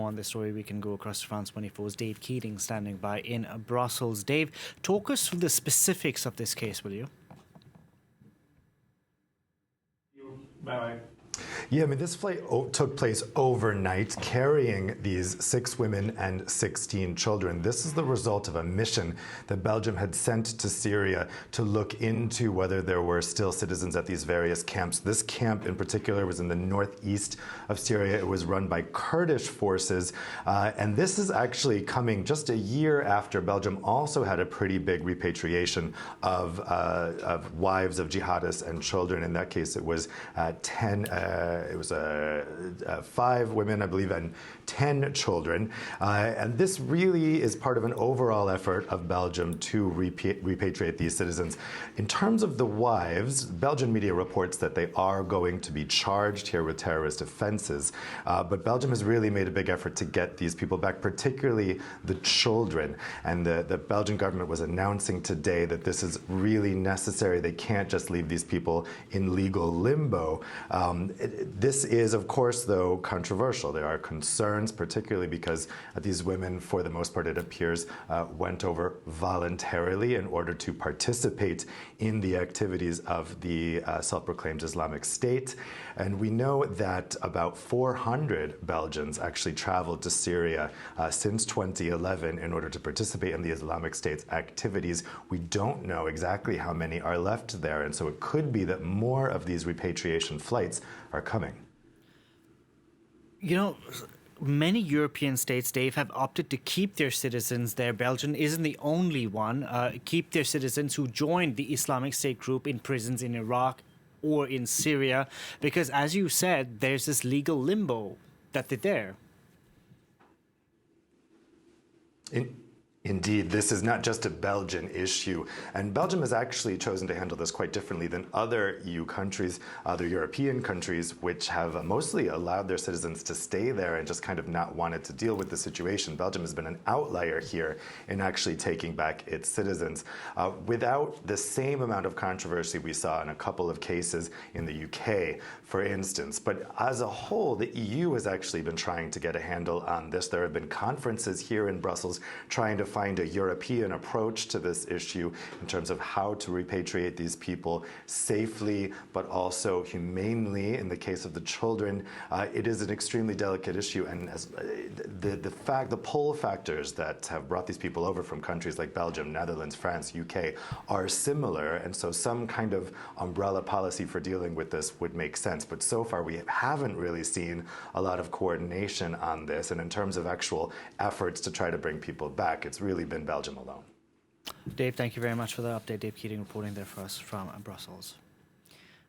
more on this story, we can go across to France 24's Dave Keating standing by in Brussels. Dave, talk us through the specifics of this case, will you? Bye. Yeah, I mean, this flight took place overnight, carrying these 6 women and 16 children. This is the result of a mission that Belgium had sent to Syria to look into whether there were still citizens at these various camps. This camp in particular was in the northeast of Syria. It was run by Kurdish forces, and this is actually coming just a year after Belgium also had a pretty big repatriation of wives of jihadists and children. In that case, it was 5 women, I believe, and 10 children. And this really is part of an overall effort of Belgium to repatriate these citizens. In terms of the wives, Belgian media reports that they are going to be charged here with terrorist offenses. But Belgium has really made a big effort to get these people back, particularly the children. And the Belgian government was announcing today that this is really necessary. They can't just leave these people in legal limbo. This is, of course, though, controversial. There are concerns, particularly because these women, for the most part, it appears, went over voluntarily in order to participate in the activities of the self-proclaimed Islamic State. And we know that about 400 Belgians actually traveled to Syria since 2011 in order to participate in the Islamic State's activities. We don't know exactly how many are left there, and so it could be that more of these repatriation flights are coming. You know, many European states, Dave, have opted to keep their citizens there. Belgium isn't the only one. Keep their citizens who joined the Islamic State group in prisons in Iraq or in Syria, because, as you said, there's this legal limbo that they're there. Indeed, this is not just a Belgian issue, and Belgium has actually chosen to handle this quite differently than other EU countries, other European countries, which have mostly allowed their citizens to stay there and just kind of not wanted to deal with the situation. Belgium has been an outlier here in actually taking back its citizens without the same amount of controversy we saw in a couple of cases in the UK, for instance. But as a whole, the EU has actually been trying to get a handle on this. There have been conferences here in Brussels trying to find a European approach to this issue in terms of how to repatriate these people safely, but also humanely. In the case of the children, it is an extremely delicate issue, and as the pull factors that have brought these people over from countries like Belgium, Netherlands, France, UK are similar, and so some kind of umbrella policy for dealing with this would make sense. But so far, we haven't really seen a lot of coordination on this, and in terms of actual efforts to try to bring people back, it's really been Belgium alone. Dave, thank you very much for the update. Dave Keating reporting there for us from Brussels.